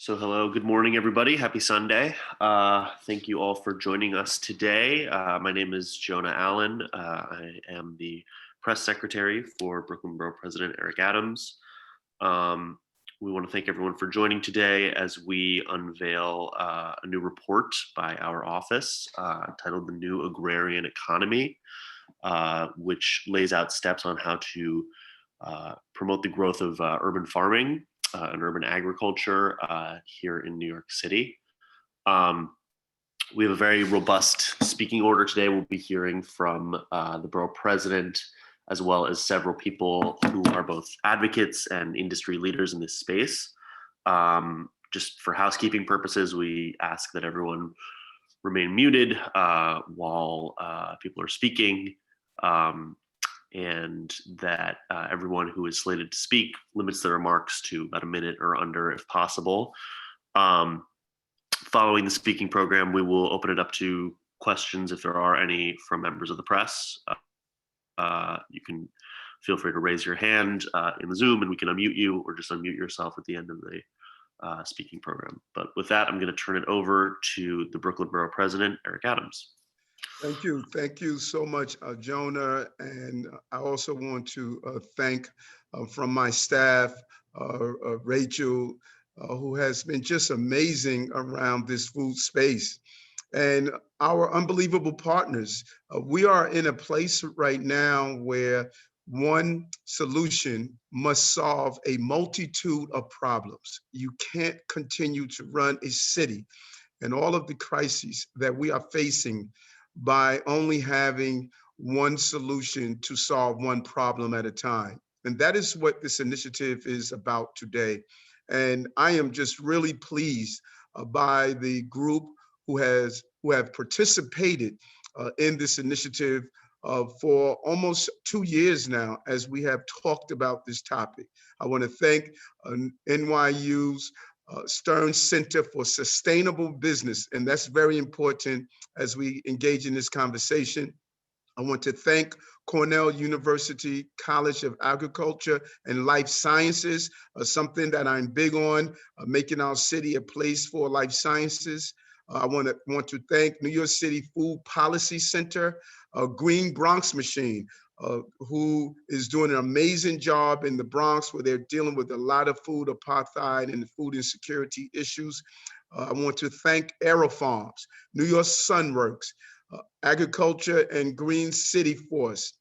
Hello, good morning, everybody. Happy Sunday. Thank you all for joining us today. My name is Jonah Allen. I am the press secretary for Brooklyn Borough President Eric Adams. We want to thank everyone for joining today as we unveil a new report by our office titled The New Agrarian Economy, which lays out steps on how to promote the growth of urban farming and urban agriculture here in New York City. We have a very robust speaking order today. We'll be hearing from the borough president, as well as several people who are both advocates and industry leaders in this space. Just for housekeeping purposes, we ask that everyone remain muted while people are speaking. And that everyone who is slated to speak limits their remarks to about a minute or under if possible. Following the speaking program, we will open it up to questions if there are any from members of the press. You can feel free to raise your hand in the Zoom and we can unmute you, or just unmute yourself at the end of the speaking program. But with that, I'm going to turn it over to the Brooklyn Borough President, Eric Adams. Thank you. Thank you so much, Jonah. And I also want to thank from my staff, Rachel, who has been just amazing around this food space, and our unbelievable partners. We are in a place right now where one solution must solve a multitude of problems. You can't continue to run a city and all of the crises that we are facing by only having one solution to solve one problem at a time. And that is what this initiative is about today. And I am just really pleased by the group who have participated in this initiative for almost 2 years now, as we have talked about this topic. I want to thank NYU's Stern Center for Sustainable Business, and that's very important as we engage in this conversation. I want to thank Cornell University College of Agriculture and Life Sciences, something that I'm big on, making our city a place for life sciences. I want to thank New York City Food Policy Center, Green Bronx Machine, who is doing an amazing job in the Bronx, where they're dealing with a lot of food apartheid and food insecurity issues. I want to thank AeroFarms, New York Sunworks, Agriculture and Green City Force,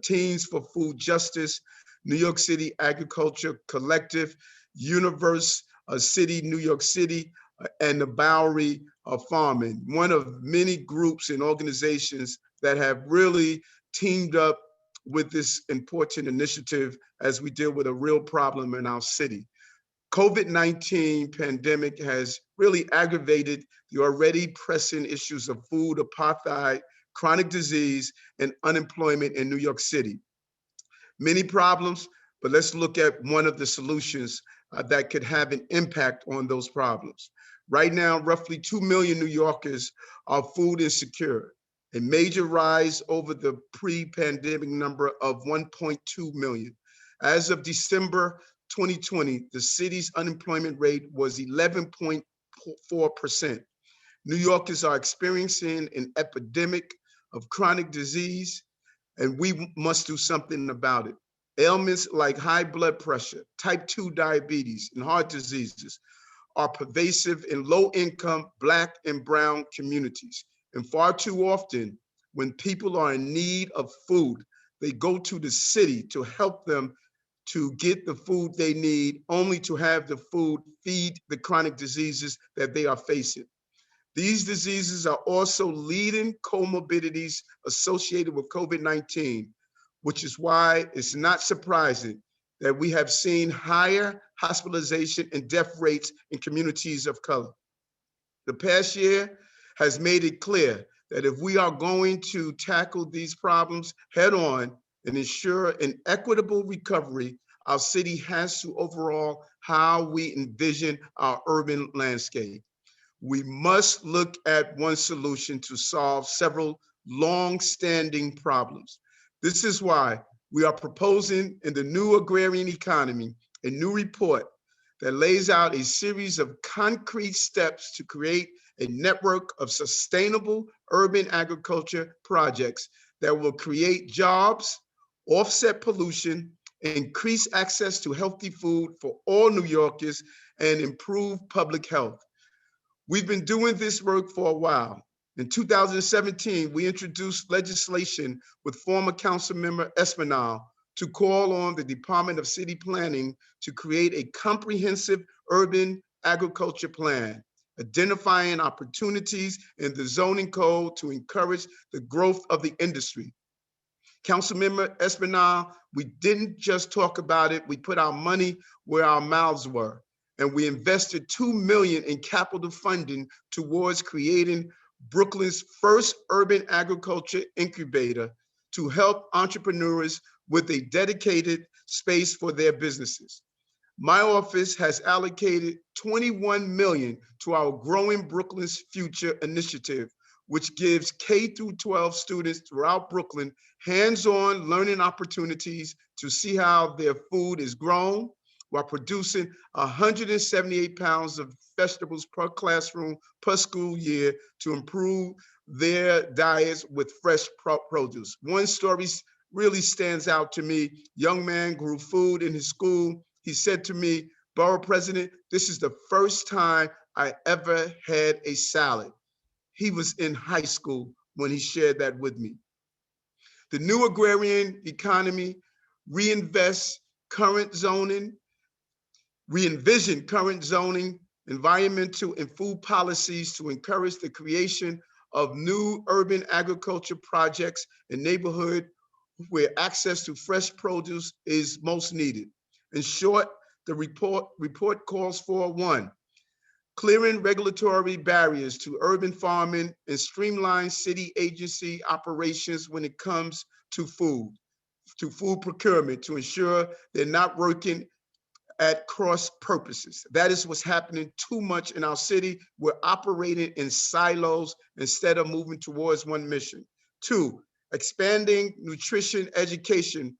Teens for Food Justice, New York City Agriculture Collective, Universe City, New York City, and the Bowery Farming, one of many groups and organizations that have really teamed up with this important initiative as we deal with a real problem in our city. COVID-19 pandemic has really aggravated the already pressing issues of food apartheid, chronic disease, and unemployment in New York City. Many problems, but let's look at one of the solutions that could have an impact on those problems. Right now, roughly 2 million New Yorkers are food insecure, a major rise over the pre-pandemic number of 1.2 million. As of December 2020, the city's unemployment rate was 11.4%. New Yorkers are experiencing an epidemic of chronic disease, and we must do something about it. Ailments like high blood pressure, type 2 diabetes, and heart diseases are pervasive in low-income Black and Brown communities. And far too often, when people are in need of food, they go to the city to help them to get the food they need, only to have the food feed the chronic diseases that they are facing. These diseases are also leading comorbidities associated with COVID-19, which is why it's not surprising that we have seen higher hospitalization and death rates in communities of color. The past year has made it clear that if we are going to tackle these problems head on and ensure an equitable recovery, our city has to overhaul how we envision our urban landscape. We must look at one solution to solve several long-standing problems. This is why we are proposing in the new agrarian economy a new report that lays out a series of concrete steps to create a network of sustainable urban agriculture projects that will create jobs, offset pollution, increase access to healthy food for all New Yorkers, and improve public health. We've been doing this work for a while. In 2017, we introduced legislation with former council member Espinal to call on the Department of City Planning to create a comprehensive urban agriculture plan, identifying opportunities in the zoning code to encourage the growth of the industry. Councilmember Espinal, we didn't just talk about it, we put our money where our mouths were. And we invested $2 million in capital funding towards creating Brooklyn's first urban agriculture incubator to help entrepreneurs with a dedicated space for their businesses. My office has allocated $21 million to our Growing Brooklyn's Future initiative, which gives K through 12 students throughout Brooklyn hands-on learning opportunities to see how their food is grown while producing 178 pounds of vegetables per classroom per school year to improve their diets with fresh produce. One story really stands out to me. Young man grew food in his school. He said to me, "Borough President, this is the first time I ever had a salad." He was in high school when he shared that with me. The new agrarian economy re-envision current zoning, environmental and food policies to encourage the creation of new urban agriculture projects in neighborhoods where access to fresh produce is most needed. In short, the report calls for 1, clearing regulatory barriers to urban farming and streamline city agency operations when it comes to food procurement to ensure they're not working at cross purposes. That is what's happening too much in our city. We're operating in silos instead of moving towards one mission. 2, expanding nutrition education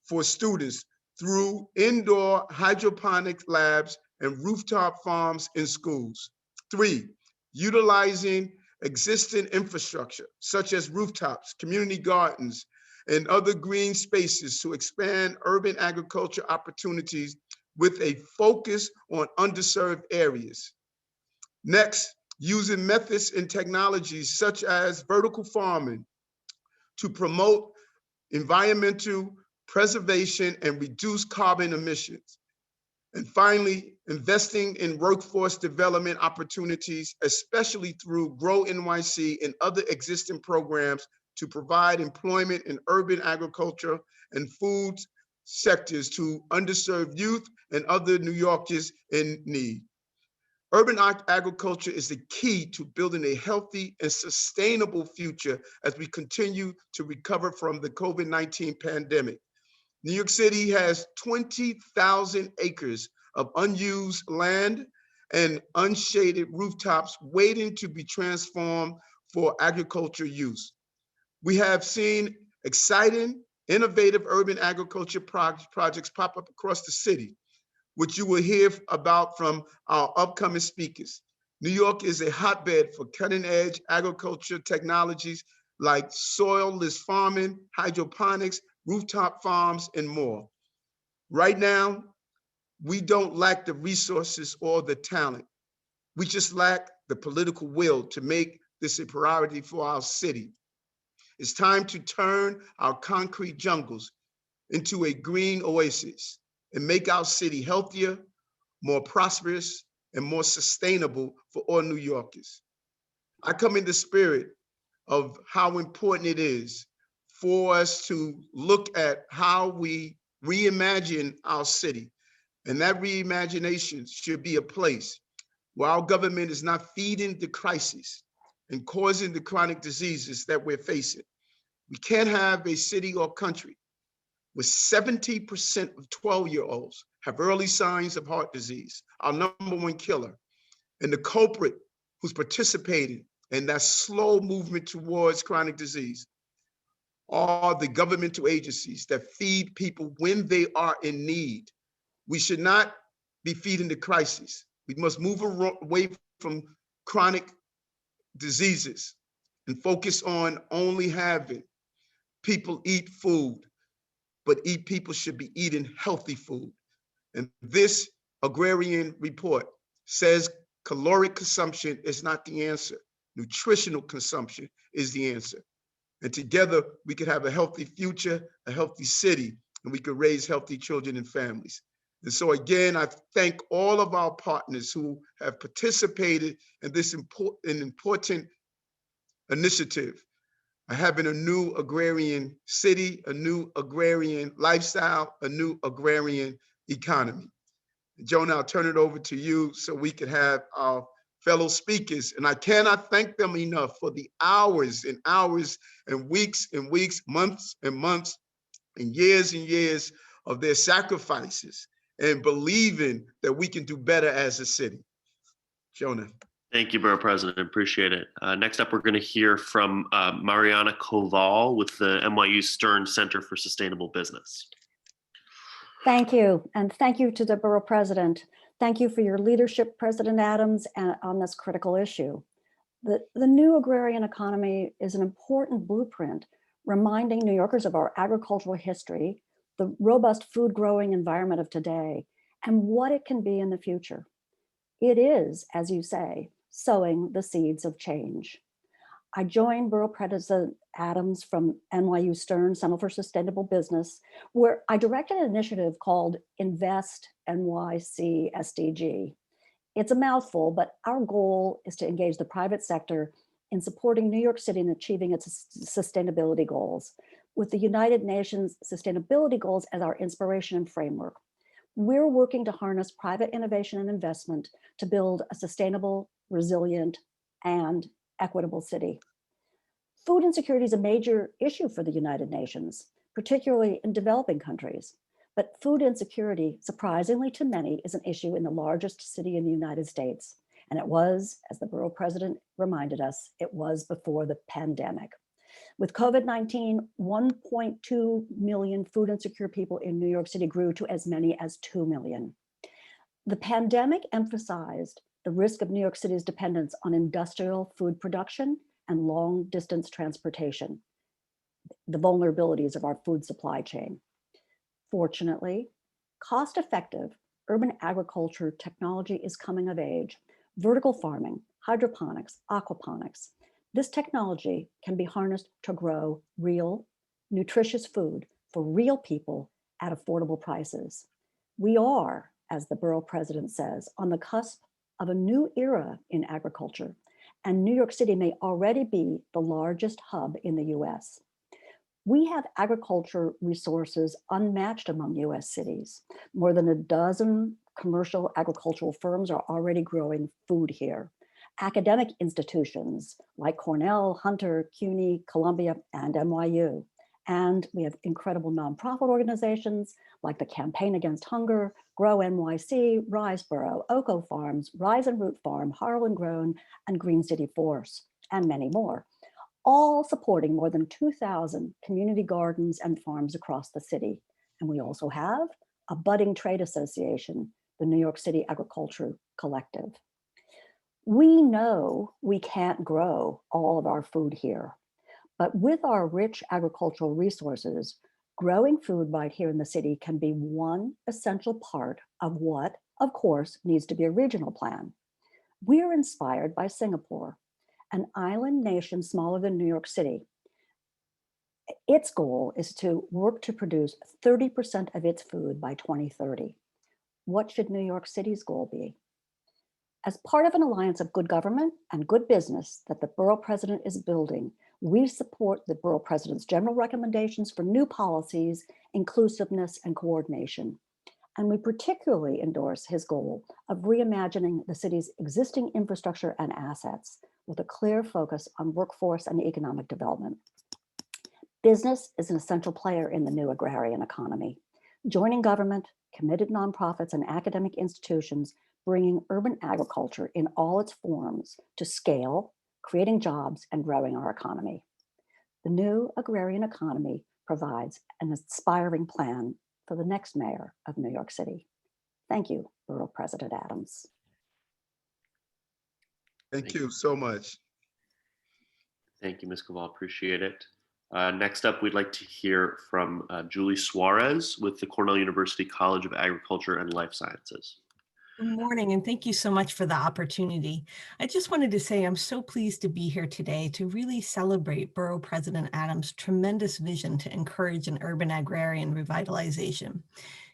for students through indoor hydroponic labs and rooftop farms in schools. 3, utilizing existing infrastructure such as rooftops, community gardens, and other green spaces to expand urban agriculture opportunities with a focus on underserved areas. Next, using methods and technologies such as vertical farming to promote environmental preservation and reduce carbon emissions. And finally, investing in workforce development opportunities, especially through Grow NYC and other existing programs to provide employment in urban agriculture and food sectors to underserved youth and other New Yorkers in need. Urban agriculture is the key to building a healthy and sustainable future as we continue to recover from the COVID-19 pandemic. New York City has 20,000 acres of unused land and unshaded rooftops waiting to be transformed for agriculture use. We have seen exciting, innovative urban agriculture projects pop up across the city, which you will hear about from our upcoming speakers. New York is a hotbed for cutting-edge agriculture technologies like soilless farming, hydroponics, rooftop farms, and more. Right now, we don't lack the resources or the talent. We just lack the political will to make this a priority for our city. It's time to turn our concrete jungles into a green oasis and make our city healthier, more prosperous, and more sustainable for all New Yorkers. I come in the spirit of how important it is for us to look at how we reimagine our city. And that reimagination should be a place where our government is not feeding the crises and causing the chronic diseases that we're facing. We can't have a city or country where 70% of 12-year-olds have early signs of heart disease, our #1 killer, and the culprit who's participating in that slow movement towards chronic disease are the governmental agencies that feed people when they are in need. We should not be feeding the crisis. We must move away from chronic diseases and focus on only having people eat food, but people should be eating healthy food. And this agrarian report says caloric consumption is not the answer. Nutritional consumption is the answer. And together we could have a healthy future, a healthy city, and we could raise healthy children and families. And so again, I thank all of our partners who have participated in this important initiative, having a new agrarian city, a new agrarian lifestyle, a new agrarian economy. Jonah, I'll turn it over to you so we can have our fellow speakers. And I cannot thank them enough for the hours and hours and weeks, months and months, and years of their sacrifices and believing that we can do better as a city. Jonah. Thank you, Borough President. Appreciate it. Next up, we're going to hear from Mariana Koval with the NYU Stern Center for Sustainable Business. Thank you. And thank you to the Borough President. Thank you for your leadership, President Adams, on this critical issue. The new agrarian economy is an important blueprint, reminding New Yorkers of our agricultural history, the robust food growing environment of today, and what it can be in the future. It is, as you say, sowing the seeds of change. I joined Borough President Adams from NYU Stern Center for Sustainable Business, where I directed an initiative called Invest NYC SDG. It's a mouthful, but our goal is to engage the private sector in supporting New York City in achieving its sustainability goals, with the United Nations Sustainability Goals as our inspiration and framework. We're working to harness private innovation and investment to build a sustainable, resilient, and equitable city. Food insecurity is a major issue for the United Nations, particularly in developing countries. But food insecurity, surprisingly to many, is an issue in the largest city in the United States. And it was, as the Borough President reminded us, it was before the pandemic. With COVID-19, 1.2 million food insecure people in New York City grew to as many as 2 million. The pandemic emphasized the risk of New York City's dependence on industrial food production and long distance transportation, the vulnerabilities of our food supply chain. Fortunately, cost-effective urban agriculture technology is coming of age. Vertical farming, hydroponics, aquaponics. This technology can be harnessed to grow real, nutritious food for real people at affordable prices. We are, as the Borough President says, on the cusp of a new era in agriculture, and New York City may already be the largest hub in the US. We have agriculture resources unmatched among US cities. More than a dozen commercial agricultural firms are already growing food here. Academic institutions like Cornell, Hunter, CUNY, Columbia, and NYU. And we have incredible nonprofit organizations like the Campaign Against Hunger, Grow NYC, Riseboro, Oco Farms, Rise and Root Farm, Harlan Grown, and Green City Force, and many more, all supporting more than 2,000 community gardens and farms across the city. And we also have a budding trade association, the New York City Agriculture Collective. We know we can't grow all of our food here, but with our rich agricultural resources, growing food right here in the city can be one essential part of what, of course, needs to be a regional plan. We're inspired by Singapore, an island nation smaller than New York City. Its goal is to work to produce 30% of its food by 2030. What should New York City's goal be? As part of an alliance of good government and good business that the Borough President is building, we support the Borough President's general recommendations for new policies, inclusiveness, and coordination. And we particularly endorse his goal of reimagining the city's existing infrastructure and assets with a clear focus on workforce and economic development. Business is an essential player in the new agrarian economy. Joining government, committed nonprofits, and academic institutions bringing urban agriculture in all its forms to scale, creating jobs and growing our economy. The new agrarian economy provides an inspiring plan for the next mayor of New York City. Thank you, Borough President Adams. Thank you so much. Thank you, Ms. Caval. Appreciate it. Next up, we'd like to hear from Julie Suarez with the Cornell University College of Agriculture and Life Sciences. Good morning, and thank you so much for the opportunity. I just wanted to say I'm so pleased to be here today to really celebrate Borough President Adams' tremendous vision to encourage an urban agrarian revitalization.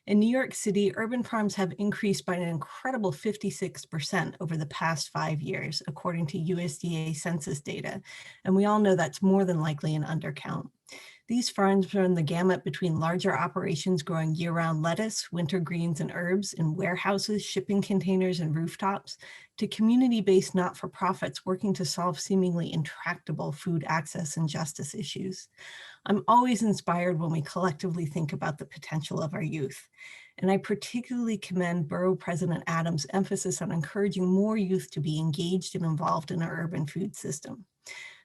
In New York City, urban farms have increased by an incredible 56% over the past 5 years, according to USDA census data, and we all know that's more than likely an undercount. These farms run the gamut between larger operations growing year-round lettuce, winter greens, and herbs in warehouses, shipping containers, and rooftops, to community-based not-for-profits working to solve seemingly intractable food access and justice issues. I'm always inspired when we collectively think about the potential of our youth. And I particularly commend Borough President Adams' emphasis on encouraging more youth to be engaged and involved in our urban food system.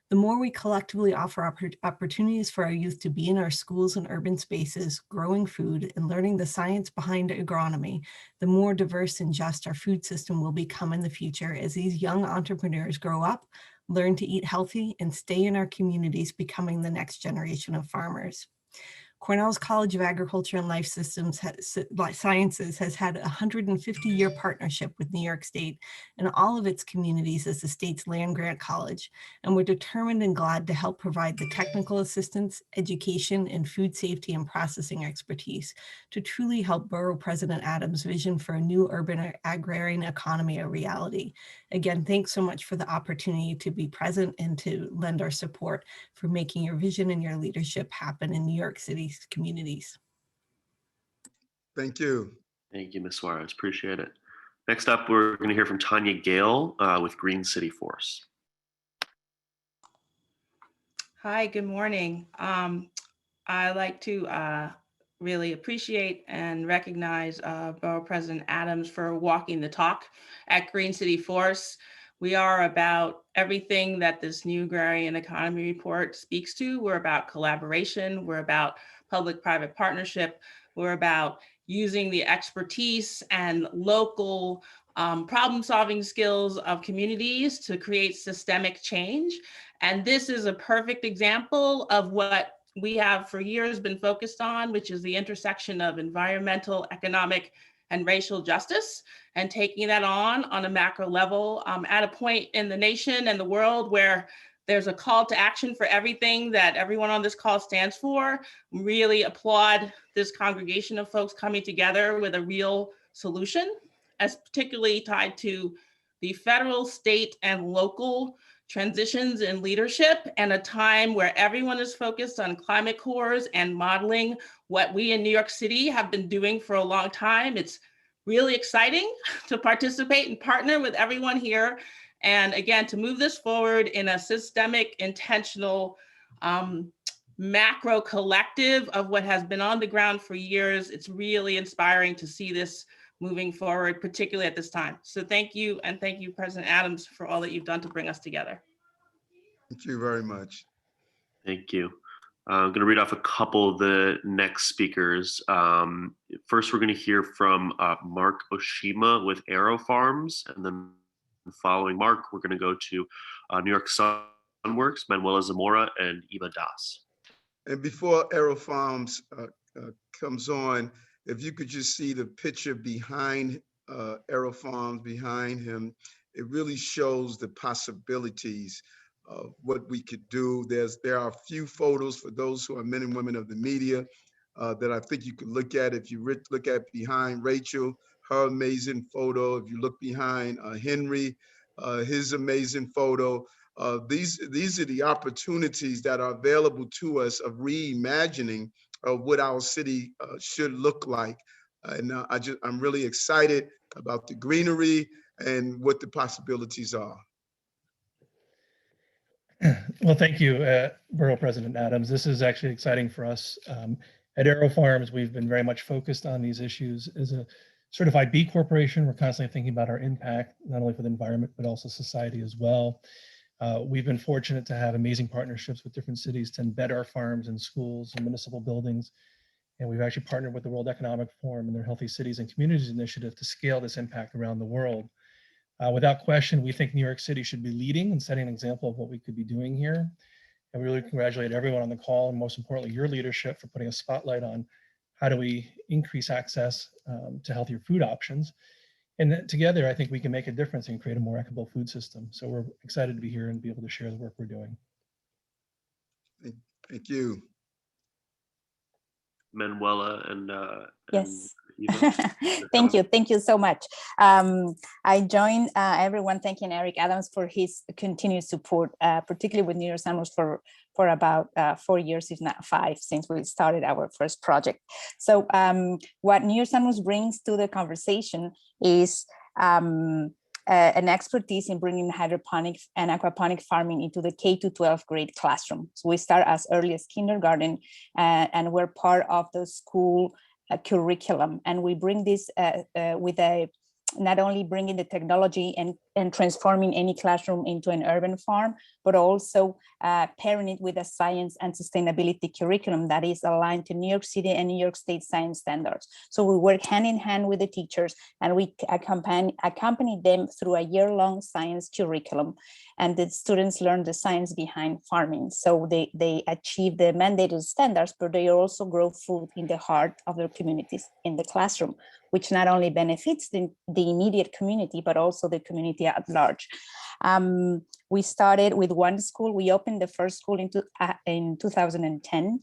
The more we collectively offer opportunities for our youth to be in our schools and urban spaces, growing food and learning the science behind agronomy, the more diverse and just our food system will become in the future as these young entrepreneurs grow up, learn to eat healthy, and stay in our communities, becoming the next generation of farmers. Cornell's College of Agriculture and Life Sciences has had a 150-year partnership with New York State and all of its communities as the state's land-grant college, and we're determined and glad to help provide the technical assistance, education, and food safety and processing expertise to truly help Borough President Adams' vision for a new urban agrarian economy a reality. Again, thanks so much for the opportunity to be present and to lend our support for making your vision and your leadership happen in New York City's communities. Thank you. Thank you, Ms. Suarez. Appreciate it. Next up, we're going to hear from Tanya Gale with Green City Force. Hi, good morning. I'd like to really appreciate and recognize Borough President Adams for walking the talk at Green City Force. We are about everything that this new agrarian economy report speaks to. We're about collaboration. We're about public-private partnership. We're about using the expertise and local problem-solving skills of communities to create systemic change. And this is a perfect example of what we have for years been focused on, which is the intersection of environmental, economic, and racial justice, and taking that on a macro level at a point in the nation and the world where there's a call to action for everything that everyone on this call stands for. Really applaud this congregation of folks coming together with a real solution, as particularly tied to the federal, state, and local transitions in leadership, and a time where everyone is focused on climate cores and modeling what we in New York City have been doing for a long time. It's really exciting to participate and partner with everyone here. And again, to move this forward in a systemic, intentional, macro collective of what has been on the ground for years. It's really inspiring to see this moving forward, particularly at this time. So thank you, and thank you, President Adams, for all that you've done to bring us together. Thank you very much. Thank you. I'm going to read off a couple of the next speakers. First, we're going to hear from Mark Oshima with Aero Farms, and then following Mark, we're going to go to New York Sunworks, Manuela Zamora, and Eva Das. And before Aero Farms comes on, if you could just see the picture behind Aero Farms, behind him, it really shows the possibilities of what we could do. There are a few photos for those who are men and women of the media that I think you could look at. If you look at behind Rachel, her amazing photo. If you look behind Henry, his amazing photo. These are the opportunities that are available to us of reimagining what our city should look like. And I'm really excited about the greenery and what the possibilities are. Well, thank you, Borough President Adams. This is actually exciting for us. At Aero Farms, we've been very much focused on these issues. As a certified B Corporation, we're constantly thinking about our impact, not only for the environment, but also society as well. We've been fortunate to have amazing partnerships with different cities to embed our farms in schools and municipal buildings. And we've actually partnered with the World Economic Forum and their Healthy Cities and Communities initiative to scale this impact around the world. Without question, we think New York City should be leading and setting an example of what we could be doing here. And we really congratulate everyone on the call, and most importantly, your leadership for putting a spotlight on how do we increase access to healthier food options. And that together, I think we can make a difference and create a more equitable food system. So we're excited to be here and be able to share the work we're doing. Thank you. Manuela and Yes. Eva. Thank you so much. I join everyone thanking Eric Adams for his continued support, particularly with New York Sunworks for about 4 years, if not 5, since we started our first project. So what New York Sunworks brings to the conversation is an expertise in bringing hydroponic and aquaponic farming into the K to 12 grade classroom. So we start as early as kindergarten, and we're part of the school curriculum. And we bring this with not only bringing the technology and transforming any classroom into an urban farm, but also pairing it with a science and sustainability curriculum that is aligned to New York City and New York State science standards. So we work hand in hand with the teachers, and we accompany them through a year-long science curriculum. And the students learn the science behind farming. So they achieve the mandated standards, but they also grow food in the heart of their communities in the classroom, which not only benefits the immediate community, but also the community at large. We started with one school. We opened the first school in 2010.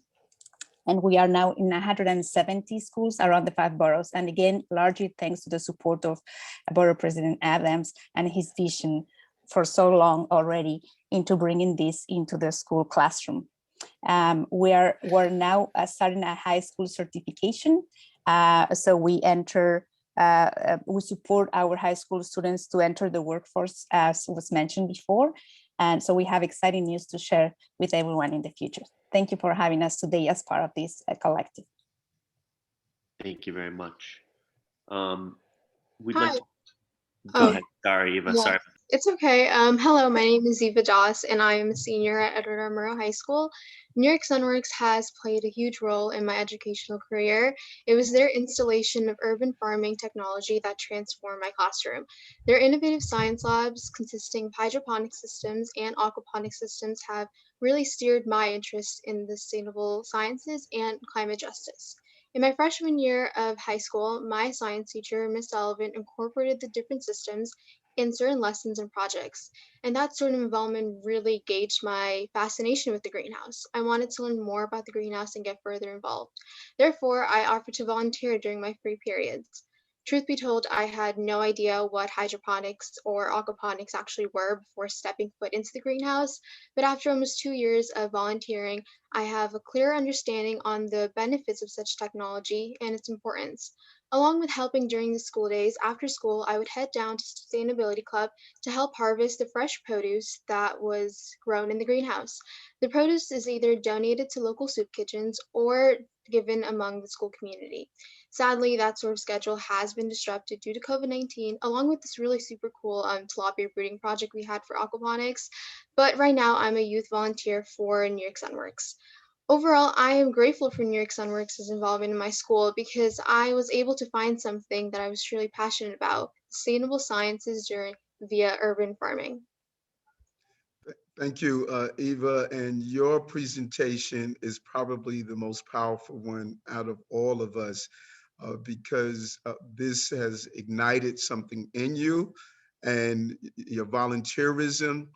And we are now in 170 schools around the 5 boroughs. And again, largely thanks to the support of Borough President Adams and his vision for so long already into bringing this into the school classroom. We're now starting a high school certification. So we we support our high school students to enter the workforce, as was mentioned before. And so we have exciting news to share with everyone in the future. Thank you for having us today as part of this collective. Thank you very much. We'd Hi. like to go ahead. Sorry, Eva. Yeah. Sorry. It's okay. Hello, my name is Eva Joss, and I am a senior at Edward R. Murrow High School. New York Sunworks has played a huge role in my educational career. It was their installation of urban farming technology that transformed my classroom. Their innovative science labs, consisting of hydroponic systems and aquaponic systems, have really steered my interest in the sustainable sciences and climate justice. In my freshman year of high school, my science teacher, Ms. Sullivan, incorporated the different systems in certain lessons and projects. And that sort of involvement really gauged my fascination with the greenhouse. I wanted to learn more about the greenhouse and get further involved. Therefore, I offered to volunteer during my free periods. Truth be told, I had no idea what hydroponics or aquaponics actually were before stepping foot into the greenhouse. But after almost 2 years of volunteering, I have a clear understanding on the benefits of such technology and its importance. Along with helping during the school days, after school, I would head down to Sustainability Club to help harvest the fresh produce that was grown in the greenhouse. The produce is either donated to local soup kitchens or given among the school community. Sadly, that sort of schedule has been disrupted due to COVID-19, along with this really super cool tilapia breeding project we had for aquaponics. But right now, I'm a youth volunteer for New York Sunworks. Overall, I am grateful for New York Sunworks' involvement in my school because I was able to find something that I was truly passionate about, sustainable sciences via urban farming. Thank you, Eva. And your presentation is probably the most powerful one out of all of us because this has ignited something in you and your volunteerism.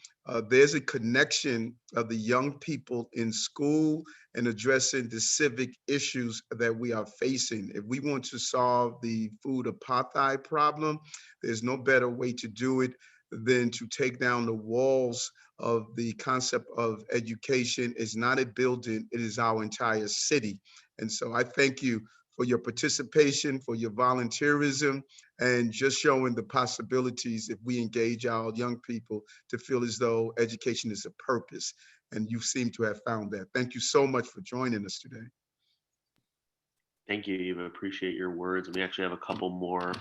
There's a connection of the young people in school and addressing the civic issues that we are facing. If we want to solve the food apartheid problem, there's no better way to do it than to take down the walls of the concept of education. Is not a building, it is our entire city. And so I thank you for your participation, for your volunteerism, and just showing the possibilities if we engage our young people to feel as though education is a purpose. And you seem to have found that. Thank you so much for joining us today. Thank you, Eva. Appreciate your words. And we actually have a couple more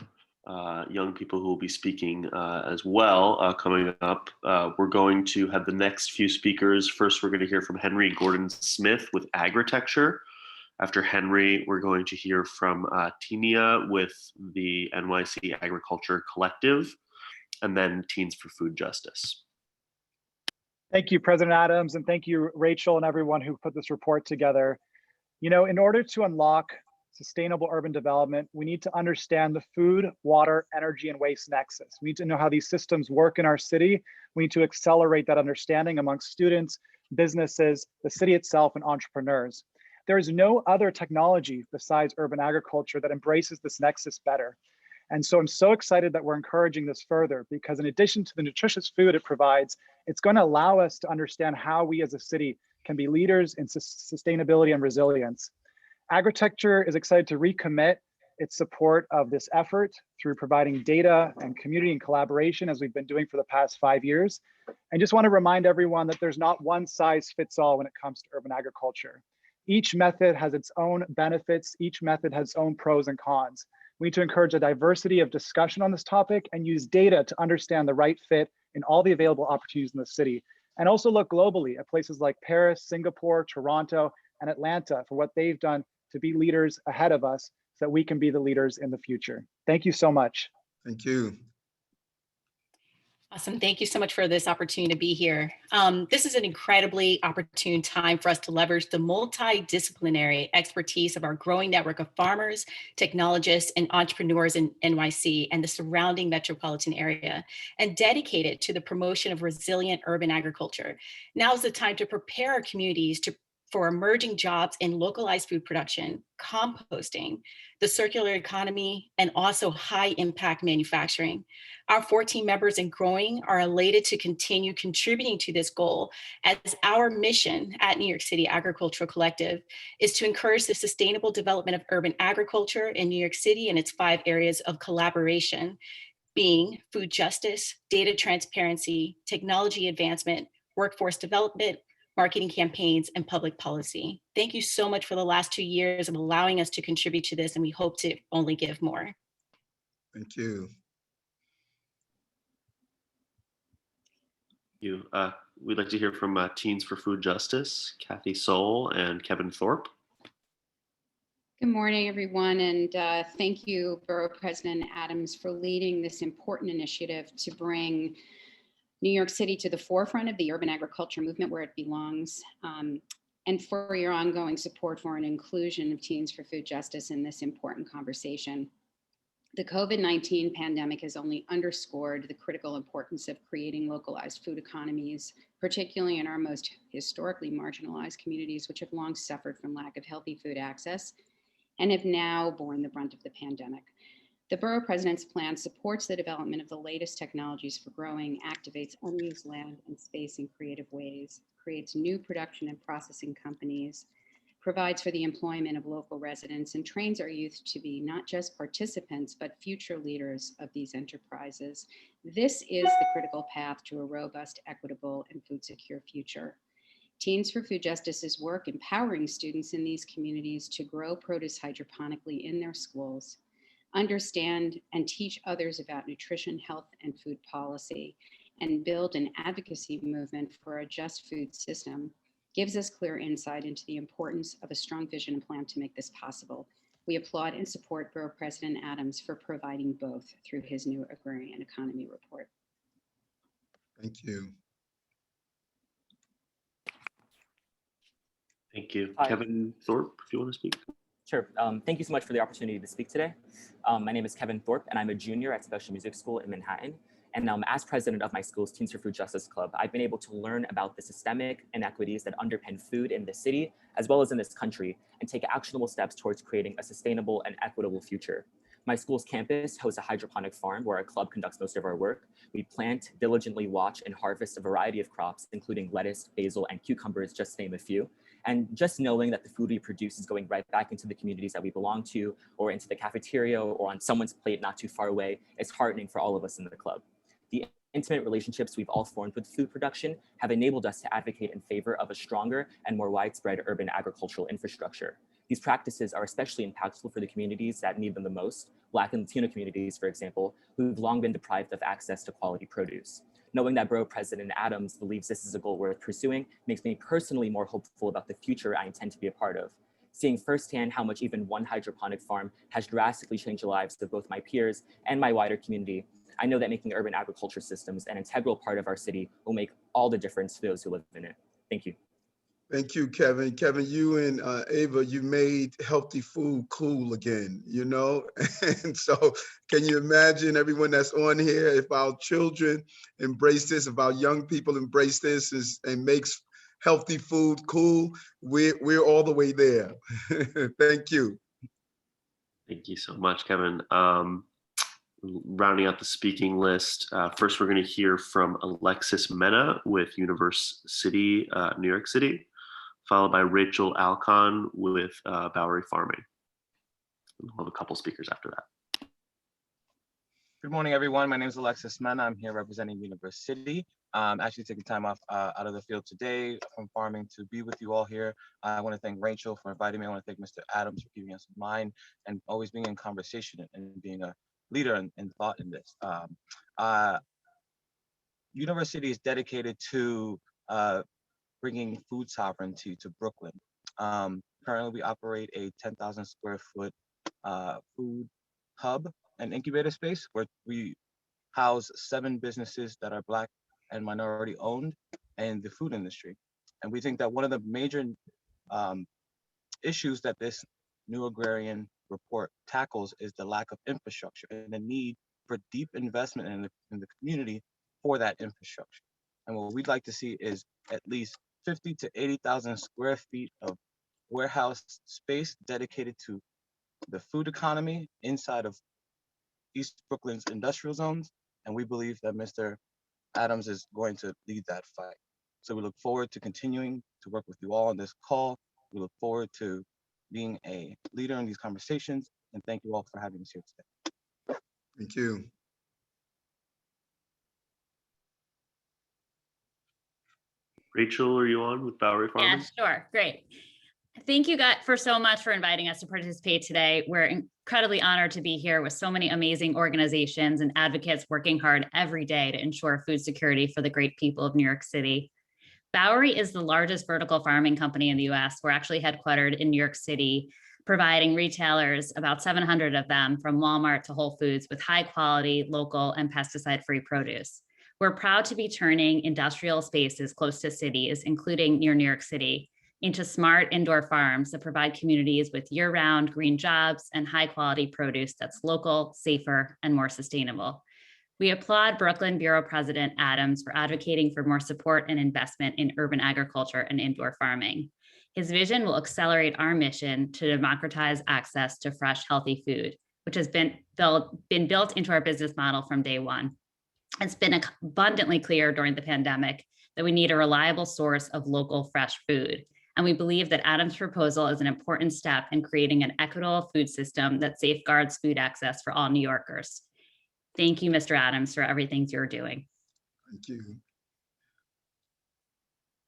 young people who will be speaking as well coming up. We're going to have the next few speakers. First, we're going to hear from Henry Gordon Smith with Agritecture. After Henry, we're going to hear from Tinia with the NYC Agriculture Collective, and then Teens for Food Justice. Thank you, President Adams, and thank you, Rachel, and everyone who put this report together. You know, in order to unlock sustainable urban development, we need to understand the food, water, energy, and waste nexus. We need to know how these systems work in our city. We need to accelerate that understanding amongst students, businesses, the city itself, and entrepreneurs. There is no other technology besides urban agriculture that embraces this nexus better. And so I'm so excited that we're encouraging this further, because in addition to the nutritious food it provides, it's going to allow us to understand how we as a city can be leaders in sustainability and resilience. Agritecture is excited to recommit its support of this effort through providing data and community and collaboration, as we've been doing for the past 5 years. I just want to remind everyone that there's not one size fits all when it comes to urban agriculture. Each method has its own benefits. Each method has its own pros and cons. We need to encourage a diversity of discussion on this topic and use data to understand the right fit in all the available opportunities in the city. And also look globally at places like Paris, Singapore, Toronto, and Atlanta for what they've done to be leaders ahead of us so that we can be the leaders in the future. Thank you so much. Thank you. Awesome. Thank you so much for this opportunity to be here. This is an incredibly opportune time for us to leverage the multidisciplinary expertise of our growing network of farmers, technologists, and entrepreneurs in NYC and the surrounding metropolitan area, and dedicate it to the promotion of resilient urban agriculture. Now is the time to prepare our communities for emerging jobs in localized food production, composting, the circular economy, and also high impact manufacturing. Our 14 members and growing are elated to continue contributing to this goal, as our mission at New York City Agricultural Collective is to encourage the sustainable development of urban agriculture in New York City and its 5 areas of collaboration, being food justice, data transparency, technology advancement, workforce development, marketing campaigns, and public policy. Thank you so much for the last 2 years of allowing us to contribute to this, and we hope to only give more. Thank you. Thank you. We'd like to hear from Teens for Food Justice, Kathy Soul and Kevin Thorpe. Good morning, everyone, and thank you, Borough President Adams, for leading this important initiative to bring New York City to the forefront of the urban agriculture movement where it belongs, and for your ongoing support for an inclusion of Teens for Food Justice in this important conversation. The COVID-19 pandemic has only underscored the critical importance of creating localized food economies, particularly in our most historically marginalized communities, which have long suffered from lack of healthy food access and have now borne the brunt of the pandemic. The Borough Presidents Plan supports the development of the latest technologies for growing, activates unused land and space in creative ways, creates new production and processing companies, provides for the employment of local residents, and trains our youth to be not just participants, but future leaders of these enterprises. This is the critical path to a robust, equitable, and food secure future. Teens for Food Justice's work empowering students in these communities to grow produce hydroponically in their schools, understand and teach others about nutrition, health, and food policy, and build an advocacy movement for a just food system gives us clear insight into the importance of a strong vision and plan to make this possible. We applaud and support Borough President Adams for providing both through his new agrarian economy report. Thank you. Thank you. Hi. Kevin Thorpe, if you want to speak. Sure. Thank you so much for the opportunity to speak today. My name is Kevin Thorpe, and I'm a junior at Special Music School in Manhattan. And as president of my school's Teens for Food Justice Club, I've been able to learn about the systemic inequities that underpin food in this city, as well as in this country, and take actionable steps towards creating a sustainable and equitable future. My school's campus hosts a hydroponic farm where our club conducts most of our work. We plant, diligently watch, and harvest a variety of crops, including lettuce, basil, and cucumbers, just to name a few. And just knowing that the food we produce is going right back into the communities that we belong to, or into the cafeteria, or on someone's plate not too far away, is heartening for all of us in the club. The intimate relationships we've all formed with food production have enabled us to advocate in favor of a stronger and more widespread urban agricultural infrastructure. These practices are especially impactful for the communities that need them the most, Black and Latino communities, for example, who've long been deprived of access to quality produce. Knowing that Borough President Adams believes this is a goal worth pursuing makes me personally more hopeful about the future I intend to be a part of. seeing firsthand how much even one hydroponic farm has drastically changed the lives of both my peers and my wider community. I know that making urban agriculture systems an integral part of our city will make all the difference for those who live in it. Thank you. Thank you, Kevin. Kevin, you and Ava, you made healthy food cool again, you know? And so can you imagine everyone that's on here, if our children embrace this, if our young people embrace this and makes healthy food cool, we're all the way there. Thank you. Thank you so much, Kevin. Rounding out the speaking list, first we're going to hear from Alexis Mena with University, New York City, followed by Rachel Alcon with Bowery Farming. We'll have a couple speakers after that. Good morning, everyone. My name is Alexis Mena. I'm here representing University. Actually taking time off out of the field today from farming to be with you all here. I want to thank Rachel for inviting me. I want to thank Mr. Adams for keeping us in mind and always being in conversation and being a leader and thought in this. University is dedicated to bringing food sovereignty to Brooklyn. Currently, we operate a 10,000 square foot food hub and incubator space where we house 7 businesses that are Black and minority owned in the food industry. And we think that one of the major issues that this new agrarian report tackles is the lack of infrastructure and the need for deep investment in the community for that infrastructure. And what we'd like to see is at least 50 to 80,000 square feet of warehouse space dedicated to the food economy inside of East Brooklyn's industrial zones. And we believe that Mr. Adams is going to lead that fight. So we look forward to continuing to work with you all on this call. We look forward to being a leader in these conversations. And thank you all for having us here today. Thank you. Rachel, are you on with Bowery Farming? Yeah, sure. Great. Thank you guys for so much for inviting us to participate today. We're incredibly honored to be here with so many amazing organizations and advocates working hard every day to ensure food security for the great people of New York City. Bowery is the largest vertical farming company in the US. We're actually headquartered in New York City, providing retailers, about 700 of them, from Walmart to Whole Foods, with high quality, local, and pesticide-free produce. We're proud to be turning industrial spaces close to cities, including near New York City, into smart indoor farms that provide communities with year-round green jobs and high-quality produce that's local, safer, and more sustainable. We applaud Brooklyn Borough President Adams for advocating for more support and investment in urban agriculture and indoor farming. His vision will accelerate our mission to democratize access to fresh, healthy food, which has been built into our business model from day one. It's been abundantly clear during the pandemic that we need a reliable source of local fresh food. And we believe that Adams' proposal is an important step in creating an equitable food system that safeguards food access for all New Yorkers. Thank you, Mr. Adams, for everything you're doing. Thank you.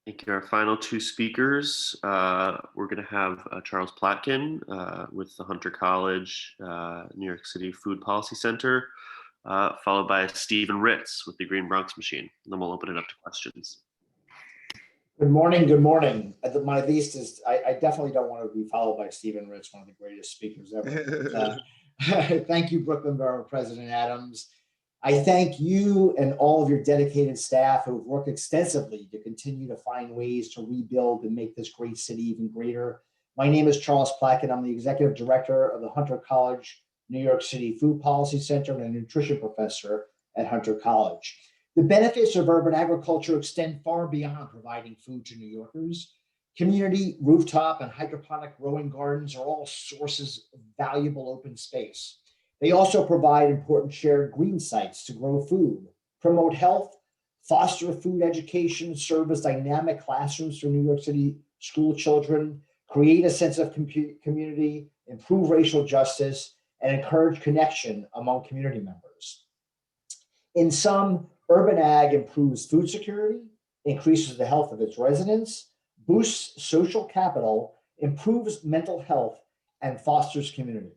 Thank you. Our final 2 speakers, we're going to have Charles Platkin with the Hunter College New York City Food Policy Center, followed by Stephen Ritz with the Green Bronx Machine. And then we'll open it up to questions. Good morning. Good morning. My least is I definitely don't want to be followed by Stephen Ritz, one of the greatest speakers ever. Thank you, Brooklyn Borough President Adams. I thank you and all of your dedicated staff who have worked extensively to continue to find ways to rebuild and make this great city even greater. My name is Charles Platkin. I'm the executive director of the Hunter College New York City Food Policy Center and a nutrition professor at Hunter College. The benefits of urban agriculture extend far beyond providing food to New Yorkers. Community, rooftop, and hydroponic growing gardens are all sources of valuable open space. They also provide important shared green sites to grow food, promote health, foster food education, serve as dynamic classrooms for New York City school children, create a sense of community, improve racial justice, and encourage connection among community members. In sum, urban ag improves food security, increases the health of its residents, boosts social capital, improves mental health, and fosters community.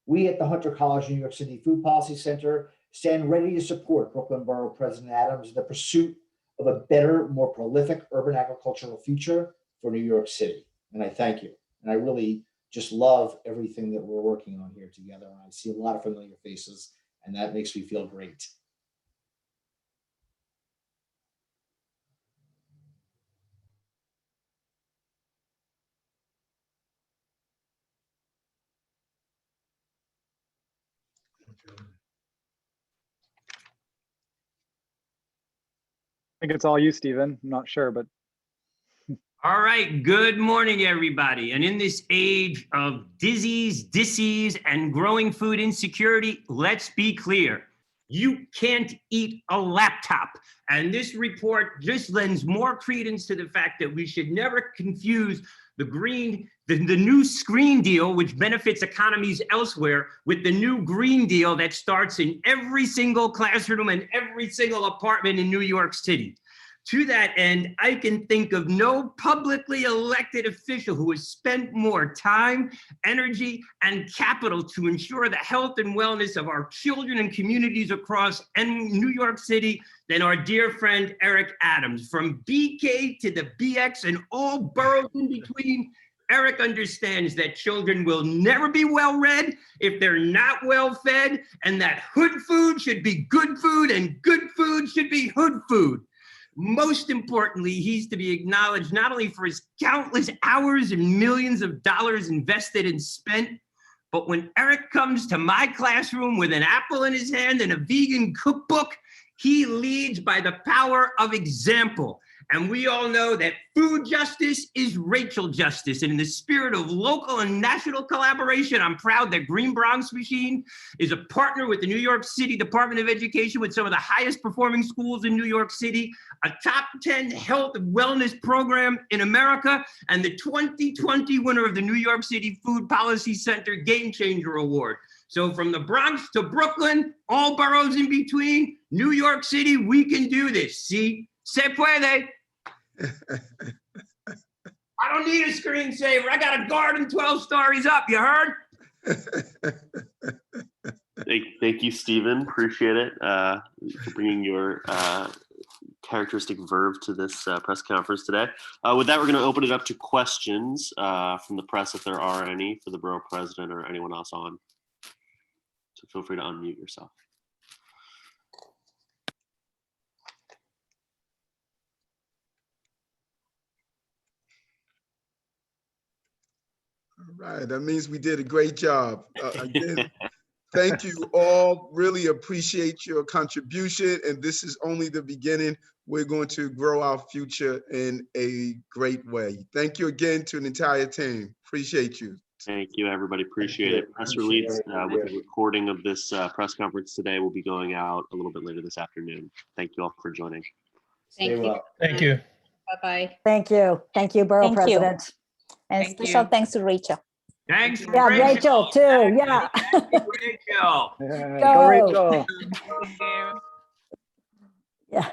We at the Hunter College New York City Food Policy Center stand ready to support Brooklyn Borough President Adams in the pursuit of a better, more prolific urban agricultural future for New York City. And I thank you. And I really just love everything that we're working on here together. And I see a lot of familiar faces, and that makes me feel great. I think it's all you, Stephen. I'm not sure, but. All right, good morning, everybody. And in this age of disease, and growing food insecurity, let's be clear. You can't eat a laptop. And this report just lends more credence to the fact that we should never confuse the new Screen Deal, which benefits economies elsewhere, with the new Green Deal that starts in every single classroom and every single apartment in New York City. To that end, I can think of no publicly elected official who has spent more time, energy, and capital to ensure the health and wellness of our children and communities across New York City than our dear friend Eric Adams. From BK to the BX and all boroughs in between, Eric understands that children will never be well read if they're not well fed, and that hood food should be good food and good food should be hood food. Most importantly, he's to be acknowledged not only for his countless hours and millions of dollars invested and spent, but when Eric comes to my classroom with an apple in his hand and a vegan cookbook, he leads by the power of example. And we all know that food justice is racial justice. And in the spirit of local and national collaboration, I'm proud that Green Bronx Machine is a partner with the New York City Department of Education with some of the highest performing schools in New York City, a top 10 health and wellness program in America, and the 2020 winner of the New York City Food Policy Center Game Changer Award. So from the Bronx to Brooklyn, all boroughs in between, New York City, we can do this. See, se puede. I don't need a screensaver. I got a garden 12 stories up, you heard? Thank you, Stephen. Appreciate it for bringing your characteristic verve to this press conference today. With that, we're going to open it up to questions from the press, if there are any, for the borough president or anyone else on. So feel free to unmute yourself. All right, that means we did a great job. Again, thank you all. Really appreciate your contribution. And this is only the beginning. We're going to grow our future in a great way. Thank you again to an entire team. Appreciate you. Thank you, everybody. Appreciate it. Press release with the recording of this press conference today will be going out a little bit later this afternoon. Thank you all for joining. Thank you. Thank you. Bye-bye. Thank you. Thank you, Borough President. And Thank special you. thanks to Rachel. Thanks, Yeah, Rachel too. Yeah. Rachel. Go Rachel. Yeah.